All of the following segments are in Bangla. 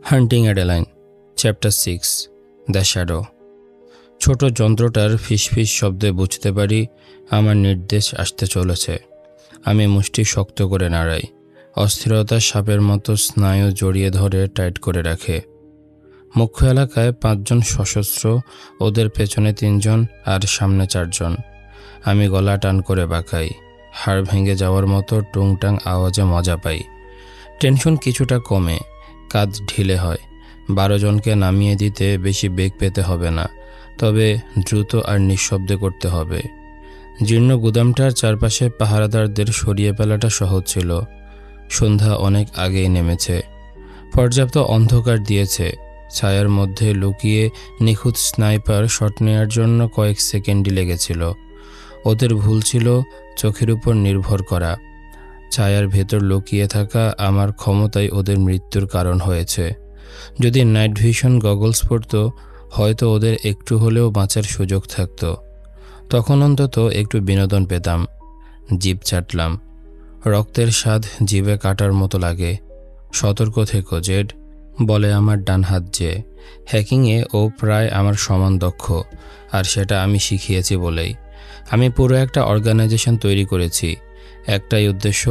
Hunting Adeline chapter 6 the shadow. ছোট যন্ত্রটার ফিসফিস শব্দে বুঝতে পারি আমার নির্দেশ আসতে চলেছে। আমি মুষ্টি শক্ত করে নাড়াই। অস্থিরতা সাপের মতো স্নায়ু জড়িয়ে ধরে টাইট করে রাখে। মুখ্য এলাকায় 5 জন সশস্ত্র, ওদের পেছনে 3 জন আর সামনে 4 জন। আমি গলা টান করে বাঁকাই। হাড় ভেঙে যাওয়ার মতো টুংটাং আওয়াজে মজা পাই। টেনশন কিছুটা কমে, কাঁধ ঢিলে হয়। 12 জনকে নামিয়ে দিতে বেশি বেগ পেতে হবে না, তবে দ্রুত আর নিঃশব্দে করতে হবে। জীর্ণ গুদামটার চারপাশে পাহারাদারদের সরিয়ে ফেলাটা সহজ ছিল। সন্ধ্যা অনেক আগেই নেমেছে। পর্যাপ্ত অন্ধকার দিয়েছে। ছায়ার মধ্যে লুকিয়ে নিখুঁত স্নাইপার শট নেওয়ার জন্য কয়েক সেকেন্ডই লেগেছিল। ওদের ভুল ছিল চোখের উপর নির্ভর করা। ছায়ার ভেতর লুকিয়ে থাকা আমার ক্ষমতাই ওদের মৃত্যুর কারণ হয়েছে। যদি নাইট ভিশন গগলস পরত, হয়তো ওদের একটু হলেও বাঁচার সুযোগ থাকত। তখন অন্তত একটু বিনোদন পেতাম। জিভ চাটলাম। রক্তের স্বাদ জিভে কাটার মতো লাগে। সতর্ক থেকো জেড, বলে আমার ডান হাত যে। হ্যাকিংয়ে ও প্রায় আমার সমান দক্ষ, আর সেটা আমি শিখিয়েছি বলেই। আমি পুরো একটা অর্গানাইজেশন তৈরি করেছি। একটাই উদ্দেশ্য,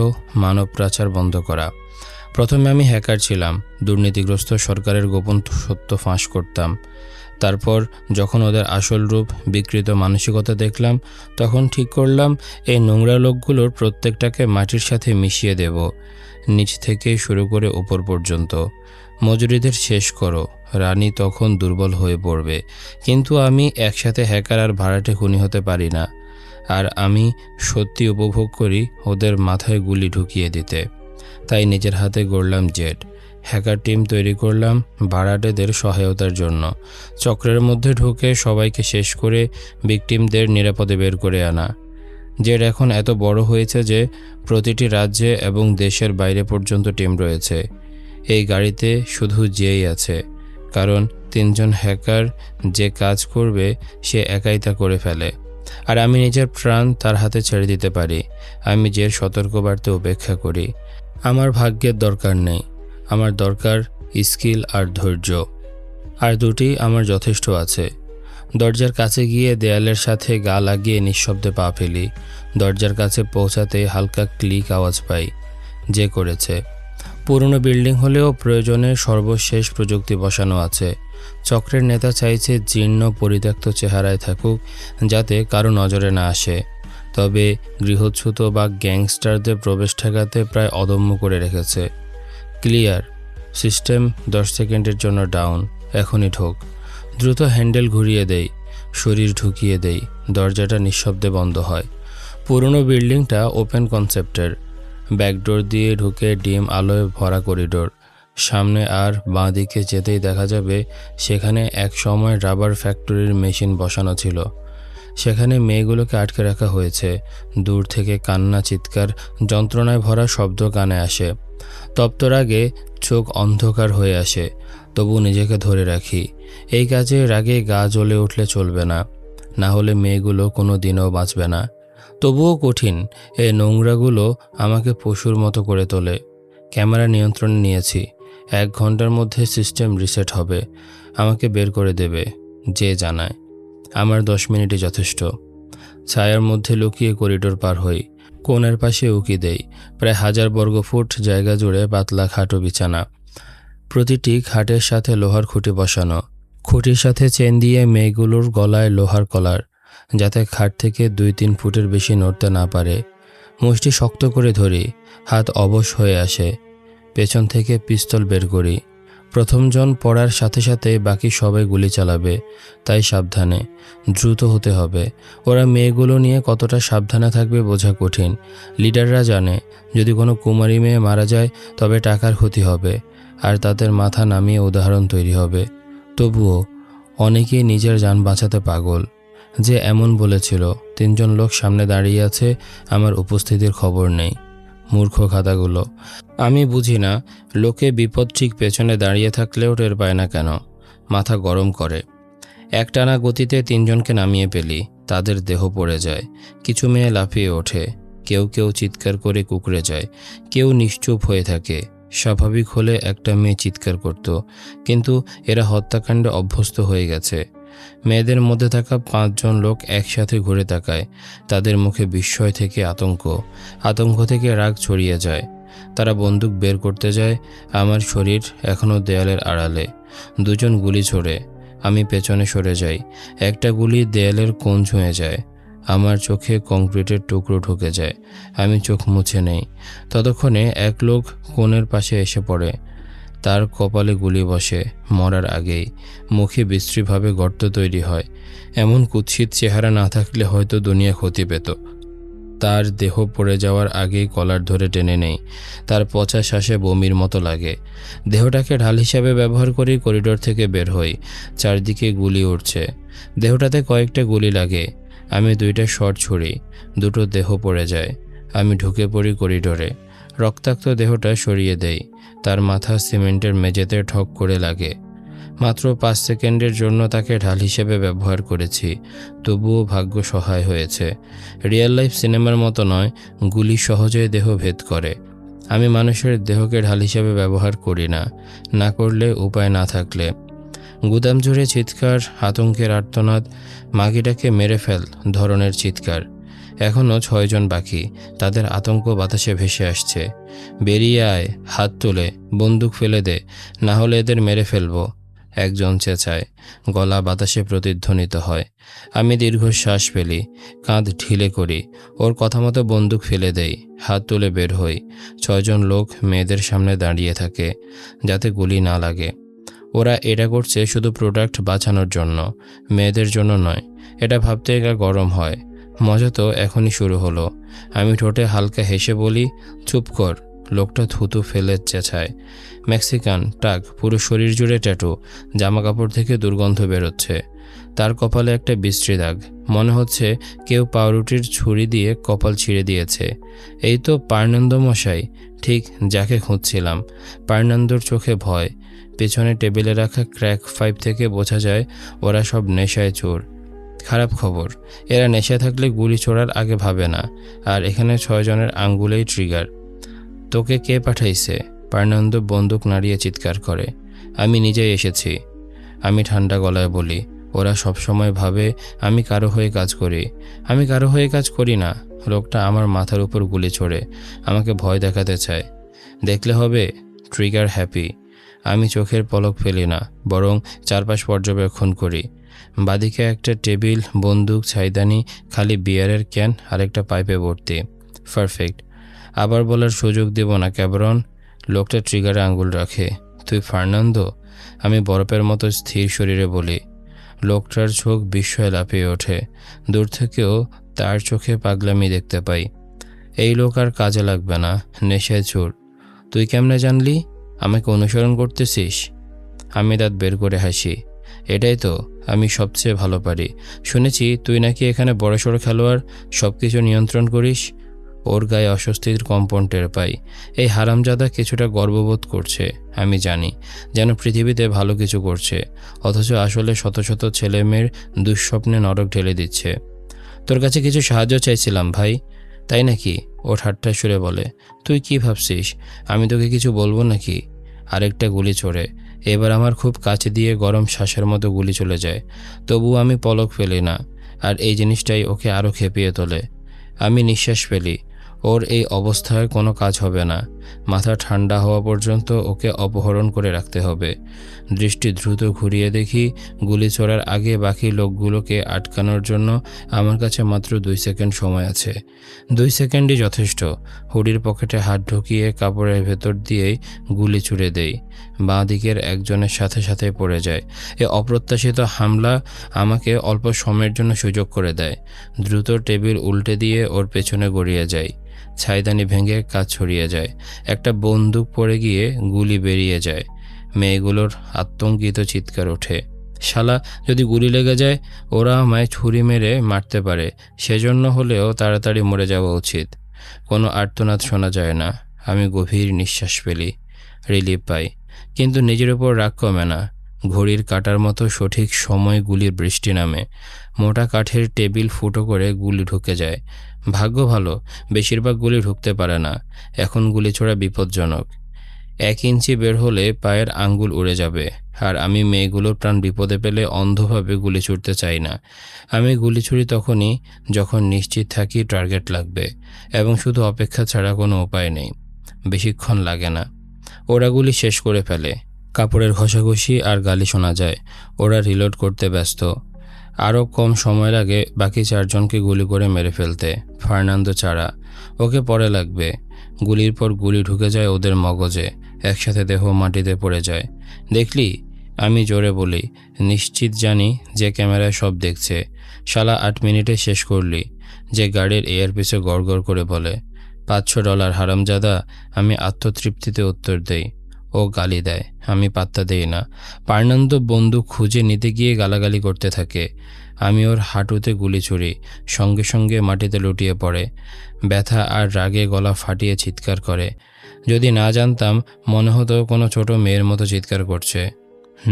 মানব পাচার বন্ধ করা। প্রথমে আমি হ্যাকার ছিলাম, দুর্নীতিগ্রস্ত সরকারের গোপন সত্য ফাঁস করতাম। তারপর যখন ওদের আসল রূপ, বিকৃত মানসিকতা দেখলাম, তখন ঠিক করলাম এই নোংরা লোকগুলোর প্রত্যেকটাকে মাটির সাথে মিশিয়ে দেব, নিচ থেকে শুরু করে উপর পর্যন্ত। মজুরিদের শেষ করো। রানী তখন দুর্বল হয়ে পড়বে, কিন্তু আমি একসাথে হ্যাকার আর ভাড়াটে খুনি হতে পারি না। আর আমি সত্যি উপভোগ করি ওদের মাথায় গুলি ঢুকিয়ে দিতে। তাই নিজের হাতে গড়লাম জেড। হ্যাকার টিম তৈরি করলাম ভাড়াটেদের সহায়তার জন্য। চক্রের মধ্যে ঢুকে সবাইকে শেষ করে ভিকটিমদের নিরাপদে বের করে আনা। জেড এখন এত বড় হয়েছে যে প্রতিটি রাজ্যে এবং দেশের বাইরে পর্যন্ত টিম রয়েছে। এই গাড়িতে শুধু জেই আছে, কারণ 3 জন হ্যাকার যে কাজ করবে সে একাই তা করে ফেলে। আর আমি নিজের প্রাণ তার হাতে ছেড়ে দিতে পারি। আমি যে সতর্কবার্তা উপেক্ষা করি। আমার ভাগ্যের দরকার নেই, আমার দরকার স্কিল আর ধৈর্য। আর দুটি আমার যথেষ্ট আছে। দরজার কাছে গিয়ে দেয়ালের সাথে গা লাগিয়ে নিঃশব্দে পা ফেলি। দরজার কাছে পৌঁছাতে হালকা ক্লিক আওয়াজ পাই। যে করেছে। পুরনো বিল্ডিং হলেও প্রয়োজনে সর্বশেষ প্রযুক্তি বসানো আছে। চক্রের নেতা চাইছে জীর্ণ পরিত্যক্ত চেহারায় থাকুক, যাতে কারো নজরে না আসে। তবে গৃহচ্যুত বা গ্যাংস্টারদের প্রবেশ ঠেকাতে প্রায় অদম্য করে রেখেছে। ক্লিয়ার। সিস্টেম 10 সেকেন্ডের জন্য ডাউন। এখনই ঢোক। দ্রুত হ্যান্ডেল ঘুরিয়ে দেই, শরীর ঢুকিয়ে দেই। দরজাটা নিঃশব্দে বন্ধ হয়। পুরনো বিল্ডিংটা ওপেন কনসেপ্টের। ব্যাকডোর দিয়ে ঢুকে ডিম আলোয় ভরা করিডোর। সামনে আর বাঁ দিকে যেতেই দেখা যাবে সেখানে এক সময় রাবার ফ্যাক্টরির মেশিন বসানো ছিল। সেখানে মেয়েগুলোকে আটকে রাখা হয়েছে। দূর থেকে কান্না, চিৎকার, যন্ত্রণায় ভরা শব্দ কানে আসে। তপ্ত রাগে চোখ অন্ধকার হয়ে আসে, তবু নিজেকে ধরে রাখি। এই কাজে রাগে গা জ্বলে উঠলে চলবে না, না হলে মেয়েগুলো কোনো দিনও বাঁচবে না। তবুও কঠিন। এই নোংরাগুলো আমাকে পশুর মতো করে তোলে। ক্যামেরা নিয়ন্ত্রণে নিয়েছি। 1 ঘন্টার মধ্যে সিস্টেম রিসেট হবে। আমাকে বের করে দেবে, যে জানায়। আমার 10 মিনিটই যথেষ্ট। ছায়ার মধ্যে লুকিয়ে করিডোর পার হই। কোণের পাশে উকি দেই। প্রায় 1000 বর্গফুট জায়গা জুড়ে পাতলা খাটো বিছানা। প্রতিটি খাটের সাথে লোহার খুঁটি বসানো। খুঁটির সাথে চেন দিয়ে মেয়েগুলোর গলায় লোহার কলার, যাতে খাট থেকে 2-3 ফুটের বেশি নড়তে না পারে। মুষ্টি শক্ত করে ধরি। হাত অবশ হয়ে আসে। পেছন থেকে পিস্তল বের করি। প্রথম জন পড়ার সাথে সাথে বাকি সবাই গুলি চালাবে, তাই সাবধানে। দ্রুত হতে হবে। ওরা মেয়েগুলো নিয়ে কতটা সাবধানে থাকবে বোঝা কঠিন। লিডাররা জানে যদি কোনো কুমারী মেয়ে মারা যায় তবে টাকার ক্ষতি হবে, আর তাদের মাথা নামিয়ে উদাহরণ তৈরি হবে। তবুও অনেকেই নিজের যান বাঁচাতে পাগল। যে এমন বলেছিল 3 জন লোক সামনে দাঁড়িয়ে আছে, আমার উপস্থিতির খবর নেই। মূর্খ খাতাগুলো। আমি বুঝি না লোকে বিপদ ঠিক পেছনে দাঁড়িয়ে থাকলেও টের পায় না কেন। মাথা গরম করে। একটানা গতিতে 3 জনকে নামিয়ে ফেলি। তাদের দেহ পড়ে যায়। কিছু মেয়ে লাফিয়ে ওঠে। কেউ কেউ চিৎকার করে কুঁকড়ে যায়। কেউ নিশ্চুপ হয়ে থাকে। স্বাভাবিক হলে একটা মেয়ে চিৎকার করত, কিন্তু এরা হত্যাকাণ্ডে অভ্যস্ত হয়ে গেছে। মেয়েদের মধ্যে থাকা 5 জন লোক একসাথে ঘুরে তাকায়। তাদের মুখে বিস্ময় থেকে আতঙ্ক থেকে রাগ ছড়িয়ে যায়। তারা বন্দুক বের করতে যায়। আমার শরীর এখনও দেয়ালের আড়ালে। 2 জন গুলি ছোড়ে। আমি পেছনে সরে যাই। একটা গুলি দেয়ালের কোণ ছুঁয়ে যায়। আমার চোখে কংক্রিটের টুকরো ঢুকে যায়। আমি চোখ মুছে নেই। ততক্ষণে এক লোক কোণের পাশে এসে পড়ে। তার কপালে গুলি বসে মরার আগেই। মুখে বিশ্রীভাবে গর্ত তৈরি হয়। এমন কুৎসিত চেহারা না থাকলে হয়তো দুনিয়া ক্ষতি পেত। তার দেহ পড়ে যাওয়ার আগেই কলার ধরে টেনে নেই। তার পচা শ্বাসে বমির মতো লাগে। দেহটাকে ঢাল হিসাবে ব্যবহার করেই করিডোর থেকে বের হই। চারদিকে গুলি উঠছে। দেহটাতে কয়েকটা গুলি লাগে। আমি 2টা শট ছুড়ি। 2টো দেহ পড়ে যায়। আমি ঢুকে পড়ি করিডোরে। রক্তাক্ত দেহটা সরিয়ে দেই। তার মাথা সিমেন্টের মেঝেতে ঠক করে লাগে। মাত্র 5 সেকেন্ডের জন্য তাকে ঢাল হিসেবে ব্যবহার করেছি, তবুও ভাগ্য সহায় হয়েছে। রিয়েল লাইফ সিনেমার মতো নয়, গুলি সহজেই দেহ ভেদ করে। আমি মানুষের দেহকে ঢাল হিসেবে ব্যবহার করি না, না করলে উপায় না থাকলে। গুদাম জুড়ে চিৎকার, আতঙ্কের আর্তনাদ, মাগিটাকে মেরে ফেল ধরনের চিৎকার। এখনও 6 জন বাকি। তাদের আতঙ্ক বাতাসে ভেসে আসছে। বেরিয়ে আয়, হাত তুলে, বন্দুক ফেলে দে, না হলে এদের মেরে ফেলবো। একজন চেঁচায়। গলা বাতাসে প্রতিধ্বনিত হয়। আমি দীর্ঘশ্বাস ফেলি, কাঁধ ঢিলে করি। ওর কথা মতো বন্দুক ফেলে দেই। হাত তুলে বের হই। 6 জন লোক মেয়েদের সামনে দাঁড়িয়ে থাকে, যাতে গুলি না লাগে। ওরা এটা করছে শুধু প্রোডাক্ট বাঁচানোর জন্য, মেয়েদের জন্য নয়। এটা ভাবতে গা গরম হয়। মজা তো এখনই শুরু হলো। আমি ঠোঁটে হালকা হেসে বলি, চুপ কর। লোকটা থুতু ফেলে চেঁচায়। মেক্সিকান, টাক, পুরো শরীর জুড়ে ট্যাটু, জামা কাপড় থেকে দুর্গন্ধ বেরোচ্ছে। তার কপালে একটা বিশ্রী দাগ। মনে হচ্ছে কেউ পাউরুটির ছুরি দিয়ে কপাল ছিঁড়ে দিয়েছে। এই তো পার্নান্দো মশাই, ঠিক যাকে খুঁজছিলাম। পার্নান্দোর চোখে ভয়। পেছনে টেবিলে রাখা ক্র্যাক 5 থেকে বোঝা যায় ওরা সব নেশায় চোর। খারাপ খবর, এরা নেশা থাকলে গুলি ছোড়ার আগে ভাবে না। আর এখানে 6 জনের আঙ্গুলেই ট্রিগার। তোকে কে পাঠাইছে? পার্নান্দো বন্দুক নাড়িয়ে চিৎকার করে। আমি নিজেই এসেছি। আমি ঠান্ডা গলায় বলি। ওরা সবসময় ভাবে আমি কারো হয়ে কাজ করি। আমি কারো হয়ে কাজ করি না। লোকটা আমার মাথার উপর গুলি ছোড়ে, আমাকে ভয় দেখাতে চায়। দেখলে হবে, ট্রিগার হ্যাপি। আমি চোখের পলক ফেলি না, বরং চারপাশ পর্যবেক্ষণ করি। বাদিকে একটা টেবিল, বন্দুক, ছাইদানি, খালি বিয়ারের ক্যান, আরেকটা পাইপে ভর্তি। পারফেক্ট। আবার বলার সুযোগ দেব না ক্যাবরন। লোকটা ট্রিগারে আঙ্গুল রাখে। তুই ফার্নান্দো? আমি বরফের মতো স্থির শরীরে বলি। লোকটার চোখ বিস্ময়ে লাফিয়ে ওঠে। দূর থেকেও তার চোখে পাগলামি দেখতে পাই। এই লোক আর কাজে লাগবে না, নেশায় চোর। তুই কেমনে জানলি? আমাকে অনুসরণ করতেছিস? আমি দাঁত বের করে হাসি। এটাই তো আমি সবচেয়ে ভালো পারি। শুনেছি তুই নাকি এখানে বড়সড় খেলোয়াড়, সব কিছু নিয়ন্ত্রণ করিস। ওর গায়ে অস্বস্তির কম্পন টের পাই। এই হারামজাদা কিছুটা গর্ববোধ করছে, আমি জানি, যেন পৃথিবীতে ভালো কিছু করছে, অথচ আসলে শত শত ছেলেমেয়ের দুঃস্বপ্নে নরক ঢেলে দিচ্ছে। তোর কাছে কিছু সাহায্য চাইছিলাম ভাই। তাই নাকি? ও ঠাট্টা সুরে বলে। তুই কি ভাবছিস আমি তোকে কিছু বলবো নাকি? আরেকটা গুলি ছোড়ে। এবার আমার খুব কাছে দিয়ে গরম শ্বাসের মতো গুলি চলে যায়। তবু আমি পলক ফেলি না। আর এই জিনিসটাই ওকে আরও খেপিয়ে তোলে। আমি নিঃশ্বাস ফেলি। ওর এই অবস্থায় কোনো কাজ হবে না। মাথা ঠান্ডা হওয়া পর্যন্ত ওকে অপহরণ করে রাখতে হবে। দৃষ্টি দ্রুত ঘুরিয়ে দেখি, গুলি ছোড়ার আগে বাকি লোকগুলোকে আটকানোর জন্য আমার কাছে মাত্র 2 সেকেন্ড সময় আছে। 2 সেকেন্ডই যথেষ্ট। হুডির পকেটে হাত ঢুকিয়ে কাপড়ের ভেতর দিয়েই গুলি ছুড়ে দেই। বাঁ দিকের একজনের সাথে সাথে পড়ে যায়। এ অপ্রত্যাশিত হামলা আমাকে অল্প সময়ের জন্য সুযোগ করে দেয়। দ্রুত টেবিল উল্টে দিয়ে ওর পেছনে গড়িয়ে যাই। ছাইদানি ভেঙে কাজ ছড়িয়ে যায়। একটা বন্দুক পড়ে গিয়ে গুলি বেরিয়ে যায়। মেয়েগুলোর আতঙ্কিত চিৎকার ওঠে। শালা, যদি গুলি লেগে যায় ওরা আমায় ছুরি মেরে মারতে পারে। সেজন্য হলেও তাড়াতাড়ি মরে যাওয়া উচিত। কোনো আর্তনাদ শোনা যায় না। আমি গভীর নিঃশ্বাস ফেলি, রিলিফ পাই, কিন্তু নিজের ওপর রাগ কমে না। ঘড়ির কাঁটার মতো সঠিক সময় গুলির বৃষ্টি নামে। মোটা কাঠের টেবিল ফুটো করে গুলি ঢুকে যায়। ভাগ্য ভালো, বেশিরভাগ গুলি ঢুকতে পারে না। এখন গুলি ছোড়া বিপজ্জনক। 1 ইঞ্চি বের হলে পায়ের আঙ্গুল উড়ে যাবে। আর আমি মেয়েগুলোর প্রাণ বিপদে পেলে অন্ধভাবে গুলি ছুড়তে চাই না। আমি গুলি ছুড়ি তখনই যখন নিশ্চিত থাকি টার্গেট লাগবে, এবং শুধু অপেক্ষা ছাড়া কোনো উপায় নেই। বেশিক্ষণ লাগে না, ওরা গুলি শেষ করে ফেলে। কাপড়ের ঘষাঘষি আর গালি শোনা যায়। ওরা রিলোড করতে ব্যস্ত। আরও কম সময় লাগে বাকি 4 জনকে গুলি করে মেরে ফেলতে। ফার্নান্দো ছাড়া। ওকে পরে লাগবে। গুলির পর গুলি ঢুকে যায় ওদের মগজে। একসাথে দেহ মাটিতে পড়ে যায়। দেখলি? আমি জোরে বলি। নিশ্চিত জানি যে ক্যামেরায় সব দেখছে। শালা 8 মিনিটে শেষ করলি। যে গাড়ির এয়ারপিসে গড়গড় করে বলে, $500 হারামজাদা। আমি আত্মতৃপ্তিতে উত্তর দেই। ও গালি দেয়, আমি পাত্তা দেই না। ফার্নান্দো বন্দুক খুঁজে নিতে গিয়ে গালাগালি করতে থাকে। আমি ওর হাঁটুতে গুলি ছুড়ি। সঙ্গে সঙ্গে মাটিতে লুটিয়ে পড়ে। ব্যথা আর রাগে গলা ফাটিয়ে চিৎকার করে। যদি না জানতাম, মনে হতো কোনো ছোট মেয়ের মতো চিৎকার করছে।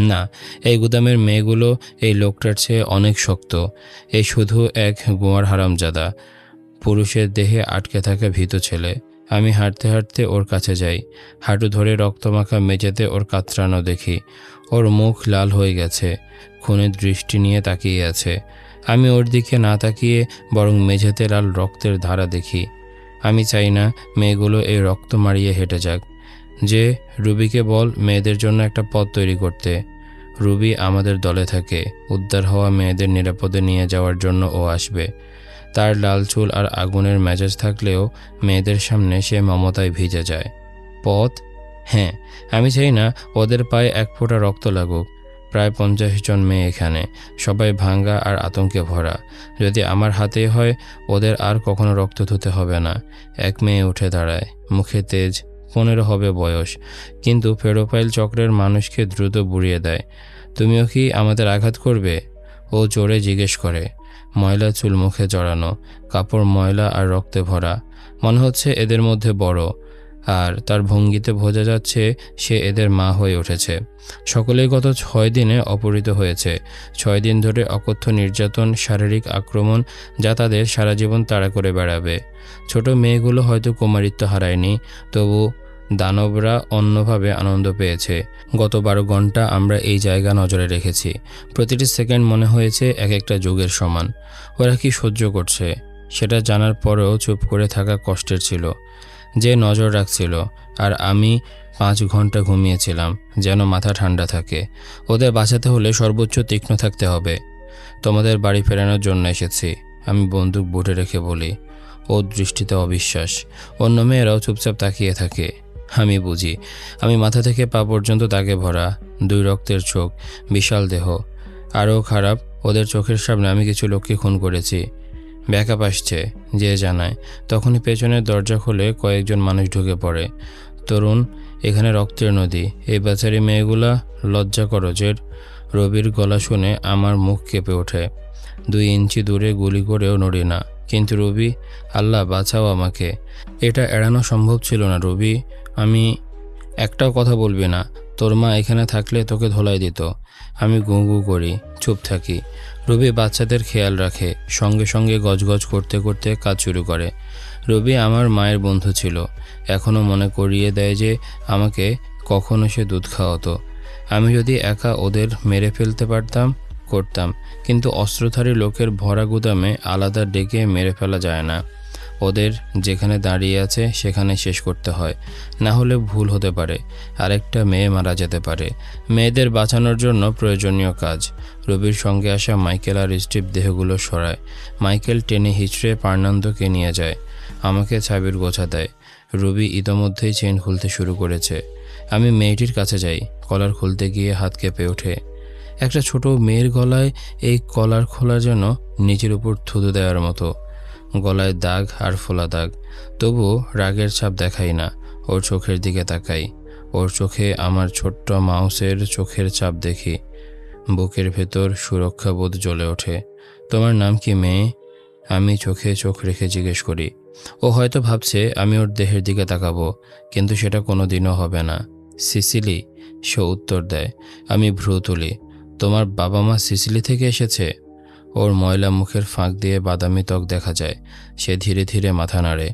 না, এই গুদামের মেয়েগুলো এই লোকটার চেয়ে অনেক শক্ত। এই শুধু এক গোয়ার হারামজাদা, পুরুষের দেহে আটকে থাকা ভীতু ছেলে। আমি হাঁটতে হাঁটতে ওর কাছে যাই। হাঁটু ধরে রক্তমাখা মেঝেতে ওর কাতরানো দেখি। ওর মুখ লাল হয়ে গেছে, খুনের দৃষ্টি নিয়ে তাকিয়ে আছে। আমি ওর দিকে না তাকিয়ে বরং মেঝেতে লাল রক্তের ধারা দেখি। আমি চাই না মেয়েগুলো এই রক্ত মারিয়ে হেঁটে যাক। যে রুবিকে বল মেয়েদের জন্য একটা পথ তৈরি করতে। রুবি আমাদের দলে থাকে। উদ্ধার হওয়া মেয়েদের নিরাপদে নিয়ে যাওয়ার জন্য ও আসবে। তার লাল চুল আর আগুনের মেজাজ থাকলেও মেয়েদের সামনে সে মমতায় ভিজে যায়। পথ? হ্যাঁ, আমি চাই না ওদের পায়ে এক ফোঁটা রক্ত লাগুক। প্রায় 50 জন মেয়ে এখানে, সবাই ভাঙ্গা আর আতঙ্কে ভরা। যদি আমার হাতে হয়, ওদের আর কখনো রক্ত ধুতে হবে না। এক মেয়ে উঠে দাঁড়ায়, মুখে তেজ। 15 হবে বয়স, কিন্তু ফেরোফাইল চক্রের মানুষকে দ্রুত বুড়িয়ে দেয়। তুমিও কি আমাদের আঘাত করবে? ও জোরে জিজ্ঞেস করে। ময়লা চুল মুখে জড়ানো, কাপড় ময়লা আর রক্তে ভরা। মনে হচ্ছে এদের মধ্যে বড়, আর তার ভঙ্গিতে বোঝা যাচ্ছে সে এদের মা হয়ে উঠেছে। সকলেই গত 6 দিনে অপহৃত হয়েছে। 6 দিন ধরে অকথ্য নির্যাতন, শারীরিক আক্রমণ, যা তাদের সারা জীবন তাড়া করে বেড়াবে। ছোট মেয়েগুলো হয়তো কুমারিত্ব হারায়নি, তবু দানবরা অন্যভাবে আনন্দ পেয়েছে। গত 12 ঘন্টা আমরা এই জায়গা নজরে রেখেছি। প্রতিটি সেকেন্ড মনে হয়েছে এক একটা যুগের সমান। ওরা কি সহ্য করছে সেটা জানার পরেও চুপ করে থাকা কষ্টের ছিল। যে নজর রাখছিল, আর আমি 5 ঘন্টা ঘুমিয়েছিলাম যেন মাথা ঠান্ডা থাকে। ওদের বাঁচাতে হলে সর্বোচ্চ তীক্ষ্ণ থাকতে হবে। তোমাদের বাড়ি ফেরানোর জন্য এসেছি, আমি বন্দুক বুটে রেখে বলি। ওর দৃষ্টিতে অবিশ্বাস। অন্য মেয়েরাও চুপচাপ তাকিয়ে থাকে। আমি বুঝি। আমি মাথা থেকে পা পর্যন্ত দাগে ভরা, 2 রক্তের চোখ, বিশাল দেহ। আরও খারাপ, ওদের চোখের সামনে আমি কিছু লোককে খুন করেছি। ব্যাকআপ আসছে, যে জানায়। তখনই পেছনের দরজা খুলে কয়েকজন মানুষ ঢুকে পড়ে। তরুণ, এখানে রক্তের নদী। এই বেচারি মেয়েগুলা, লজ্জা করো জেড। রবির গলা শুনে আমার মুখ কেঁপে ওঠে। 2 ইঞ্চি দূরে গুলি করেও নড়ি না। কিন্তু রবি, আল্লাহ বাঁচাও আমাকে। এটা এড়ানো সম্ভব ছিল না রবি। আমি একটাও কথা বলবি না। তোর মা এখানে থাকলে তোকে ধোলাই দিত। আমি গু গু করি, চুপ থাকি। রবি বাচ্চাদের খেয়াল রাখে, সঙ্গে সঙ্গে গজগজ করতে করতে কাজ শুরু করে। রবি আমার মায়ের বন্ধু ছিল। এখনও মনে করিয়ে দেয় যে আমাকে কখনো সে দুধ খাওয়াতো। আমি যদি একা ওদের মেরে ফেলতে পারতাম, করতাম। কিন্তু অস্ত্রধারী লোকের ভরা গুদামে আলাদা ডেকে মেরে ফেলা যায় না। ওদের যেখানে দাঁড়িয়ে আছে সেখানে শেষ করতে হয়, না হলে ভুল হতে পারে। আরেকটা মেয়ে মারা যেতে পারে। মেয়েদের বাঁচানোর জন্য প্রয়োজনীয় কাজ। রবির সঙ্গে আসা মাইকেল আর স্টিভ দেহগুলো সরায়। মাইকেল টেনে হিচড়ে ফার্নান্দোকে নিয়ে যায়। আমাকে চাবির গোছা দেয়। রবি ইতোমধ্যেই চেইন খুলতে শুরু করেছে। আমি মেয়েটির কাছে যাই। কলার খুলতে গিয়ে হাত কেঁপে ওঠে। একটা ছোট মেয়ের গলায় এই কলার খোলা যেন নিচের উপর থুতু দেওয়ার মতো। গলায় দাগ আর ফোলা দাগ। তবু রাগের ছাপ দেখাই না। ওর চোখের দিকে তাকাই। ওর চোখে আমার ছোট্ট মাউসের চোখের ছাপ দেখি। বুকের ভেতর সুরক্ষাবোধ জ্বলে ওঠে। তোমার নাম কি মেয়ে? আমি চোখে চোখ রেখে জিজ্ঞেস করি। ও হয়তো ভাবছে আমি ওর দেহের দিকে তাকাবো, কিন্তু সেটা কোনো দিনও হবে না। সিসিলি, সে উত্তর দেয়। আমি ভ্রু তুলি। তোমার বাবা মা সিসিলি থেকে এসেছে? ওর ময়লা মুখের ফাঁক দিয়ে বাদামি ত্বক দেখা যায়। সে ধীরে ধীরে মাথা নাড়ে।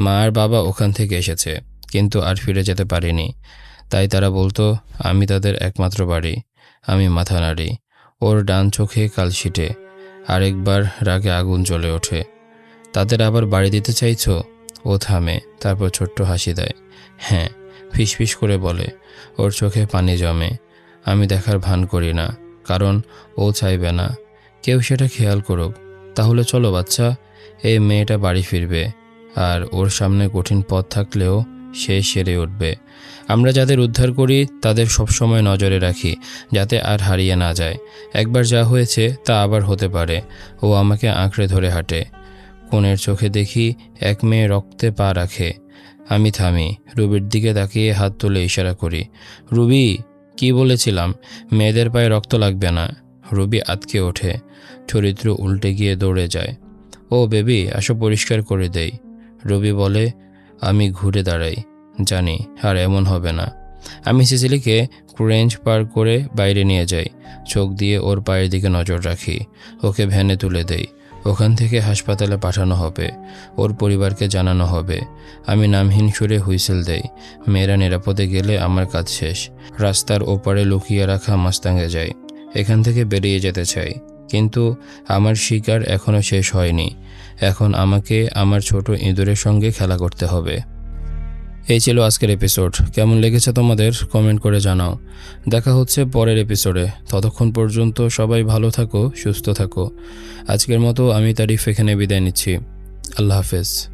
মা আর বাবা ওখান থেকে এসেছে। কিন্তু আর ফিরে যেতে পারিনি। তাই তারা বলতো আমি তাদের একমাত্র বাড়ি। আমি মাথা নাড়ি। ওর ডান চোখে কালশিটে। আরেকবার রাগে আগুন জ্বলে ওঠে। তাদের আবার বাড়ি দিতে চাইছো? ও থামে, তারপর ছোট্ট হাসি দেয়। হ্যাঁ, ফিসফিস করে বলে। ওর চোখে পানি জমে। আমি দেখার ভান করি না, কারণ ও চাইবে না কেউ সেটা খেয়াল করুক। তাহলে চলো বাচ্চা, এই মেয়েটা বাড়ি ফিরবে, আর ওর সামনে কঠিন পথ থাকলেও সে সেরে উঠবে। আমরা যাদের উদ্ধার করি তাদের সবসময় নজরে রাখি, যাতে আর হারিয়ে না যায়। একবার যা হয়েছে তা আবার হতে পারে। ও আমাকে আঁকড়ে ধরে হাঁটে। কোণের চোখে দেখি এক মেয়ে রক্তে পা রাখে। আমি থামি, রুবির দিকে তাকিয়ে হাত তুলে ইশারা করি। রুবি, কি বলেছিলাম? মেয়েদের পায়ে রক্ত লাগবে না। রুবি আতকে ওঠে। চরিত্র উল্টে গিয়ে দৌড়ে যায়। ও বেবি, আসো পরিষ্কার করে দেই। রুবি বলে। আমি ঘুরে দাঁড়াই। জানি আর এমন হবে না। আমি সিসিলিকে ক্রেঞ্চ পার করে বাইরে নিয়ে যাই। চোখ দিয়ে ওর পায়ের দিকে নজর রাখি। ওকে ভ্যানে তুলে দেই। ওখান থেকে হাসপাতালে পাঠানো হবে। ওর পরিবারকে জানানো হবে। আমি নামহীন সুরে হুইসেল দেই। মেয়েরা নিরাপদে গেলে আমার কাজ শেষ। রাস্তার ওপারে লুকিয়ে রাখা মাস্তাঙ্গে যাই। এখান থেকে বেরিয়ে যেতে চাই, কিন্তু আমার শিকার এখনও শেষ হয়নি। এখন আমাকে আমার ছোট ইঁদুরের সঙ্গে খেলা করতে হবে। এই ছিল আজকের এপিসোড। কেমন লেগেছে তোমাদের কমেন্ট করে জানাও। দেখা হচ্ছে পরের এপিসোডে। ততক্ষণ পর্যন্ত সবাই ভালো থাকো, সুস্থ থাকো। আজকের মতো আমি তারিফ এখানে বিদায় নিচ্ছি। আল্লাহ হাফেজ।